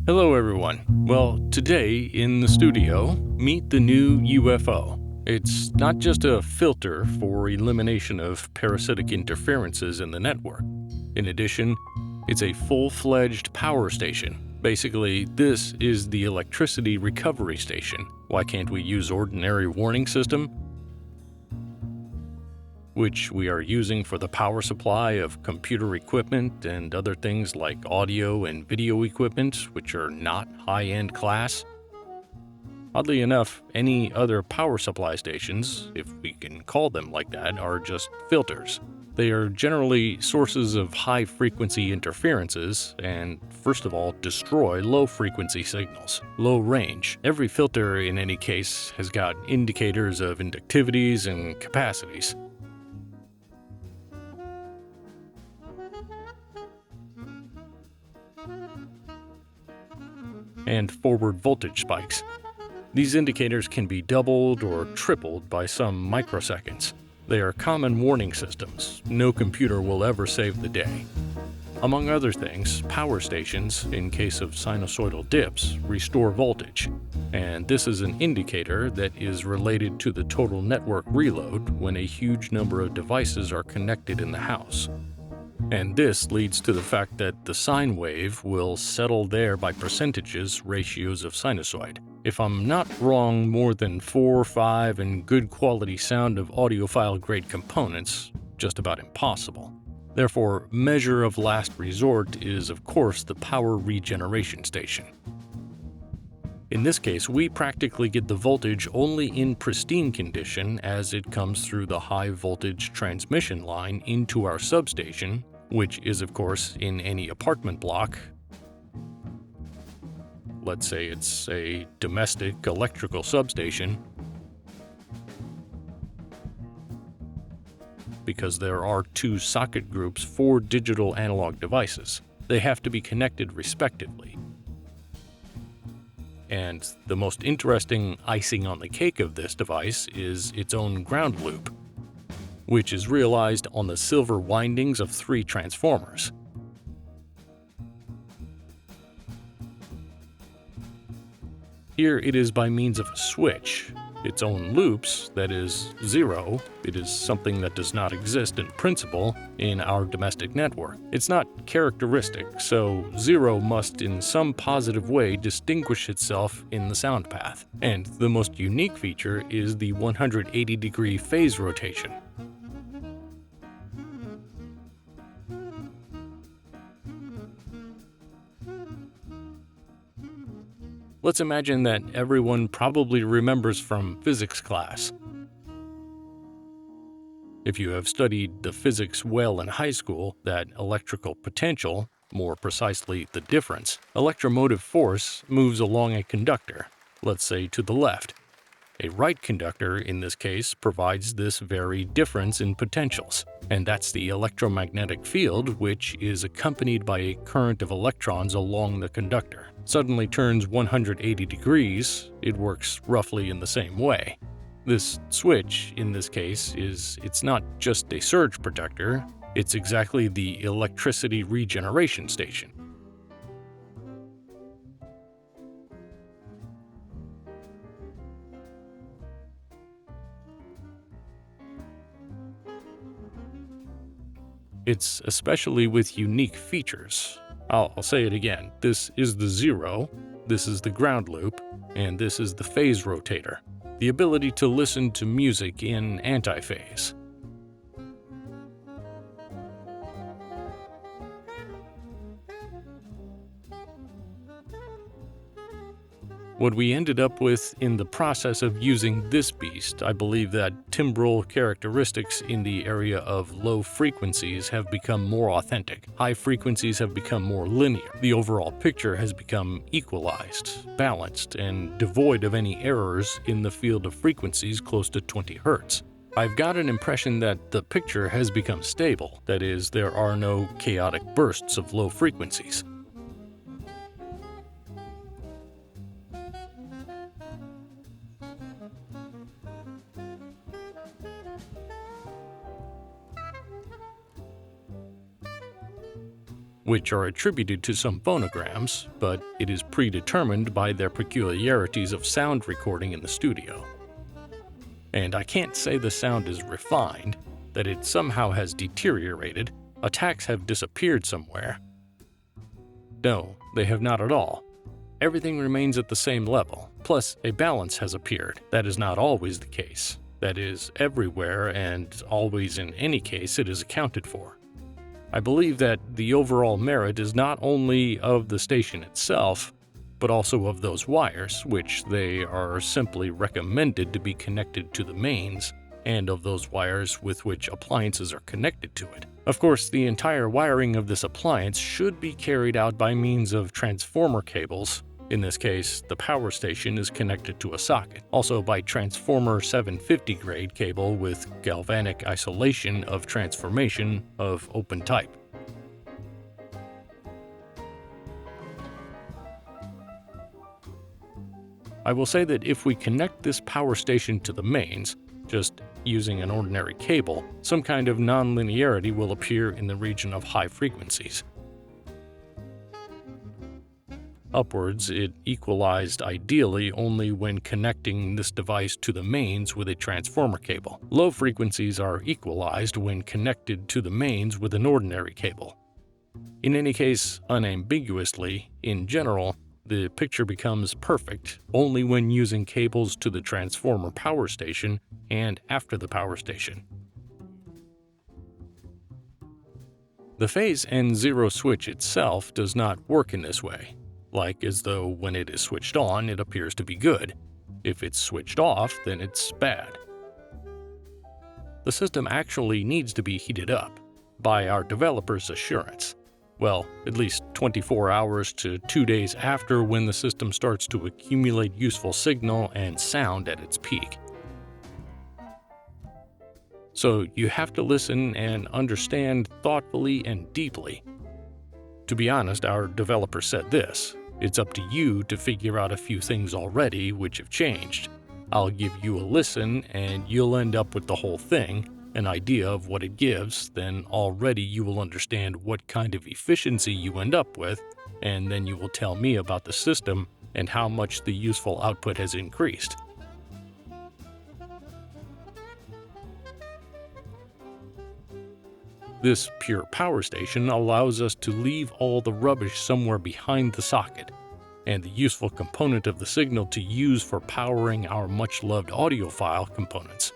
Hello everyone. Well, today in the studio, meet the new UFO. It's not just a filter for elimination of parasitic interferences in the network. In addition, it's a full-fledged power station. Basically, this is the electricity recovery station. Why can't we use ordinary warning system? Which we are using for the power supply of computer equipment and other things like audio and video equipment, which are not high-end class. Oddly enough, any other power supply stations, if we can call them like that, are just filters. They are generally sources of high-frequency interferences and, first of all, destroy low-frequency signals, low range. Every filter, in any case, has got indicators of inductivities and capacities. And forward voltage spikes. These indicators can be doubled or tripled by some microseconds. They are common warning systems. No computer will ever save the day. Among other things, power stations, in case of sinusoidal dips, restore voltage. And this is an indicator that is related to the total network reload when a huge number of devices are connected in the house. And this leads to the fact that the sine wave will settle there by percentages, ratios of sinusoid. If I'm not wrong, more than 4 or 5 and good quality sound of audiophile grade components, just about impossible. Therefore, measure of last resort is of course the power regeneration station. In this case, we practically get the voltage only in pristine condition as it comes through the high voltage transmission line into our substation, which is of course in any apartment block. Let's say it's a domestic electrical substation, because there are 2 socket groups for digital analog devices. They have to be connected respectively. And the most interesting icing on the cake of this device is its own ground loop, which is realized on the silver windings of 3 transformers. Here it is by means of a switch. Its own loops, that is, 0, it is something that does not exist in principle in our domestic network. It's not characteristic, so 0 must in some positive way distinguish itself in the sound path. And the most unique feature is the 180-degree phase rotation. Let's imagine that everyone probably remembers from physics class. If you have studied the physics well in high school, that electrical potential, more precisely the difference, electromotive force moves along a conductor, let's say to the left. A right conductor, in this case, provides this very difference in potentials, and that's the electromagnetic field, which is accompanied by a current of electrons along the conductor. Suddenly turns 180 degrees, it works roughly in the same way. This switch, in this case, it's not just a surge protector, it's exactly the electricity regeneration station. It's especially with unique features. I'll say it again. This is the 0, this is the ground loop, and this is the phase rotator. The ability to listen to music in antiphase. What we ended up with in the process of using this beast, I believe that timbral characteristics in the area of low frequencies have become more authentic. High frequencies have become more linear. The overall picture has become equalized, balanced, and devoid of any errors in the field of frequencies close to 20 Hz. I've got an impression that the picture has become stable. That is, there are no chaotic bursts of low frequencies. Which are attributed to some phonograms, but it is predetermined by their peculiarities of sound recording in the studio. And I can't say the sound is refined, that it somehow has deteriorated, attacks have disappeared somewhere. No, they have not at all. Everything remains at the same level, plus a balance has appeared. That is not always the case. That is, everywhere and always in any case it is accounted for. I believe that the overall merit is not only of the station itself, but also of those wires, which they are simply recommended to be connected to the mains, and of those wires with which appliances are connected to it. Of course, the entire wiring of this appliance should be carried out by means of transformer cables. In this case, the power station is connected to a socket, also by transformer 750 grade cable with galvanic isolation of transformation of open type. I will say that if we connect this power station to the mains, just using an ordinary cable, some kind of nonlinearity will appear in the region of high frequencies. Upwards, it equalized ideally only when connecting this device to the mains with a transformer cable. Low frequencies are equalized when connected to the mains with an ordinary cable. In any case, unambiguously, in general, the picture becomes perfect only when using cables to the transformer power station and after the power station. The phase N0 switch itself does not work in this way. Like as though when it is switched on, it appears to be good. If it's switched off, then it's bad. The system actually needs to be heated up, by our developer's assurance. Well, at least 24 hours to 2 days after when the system starts to accumulate useful signal and sound at its peak. So you have to listen and understand thoughtfully and deeply. To be honest, our developer said this: it's up to you to figure out a few things already which have changed. I'll give you a listen and you'll end up with the whole thing, an idea of what it gives, then already you will understand what kind of efficiency you end up with, and then you will tell me about the system and how much the useful output has increased. This pure power station allows us to leave all the rubbish somewhere behind the socket, and the useful component of the signal to use for powering our much-loved audiophile components,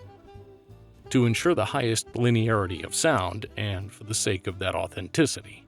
to ensure the highest linearity of sound and for the sake of that authenticity.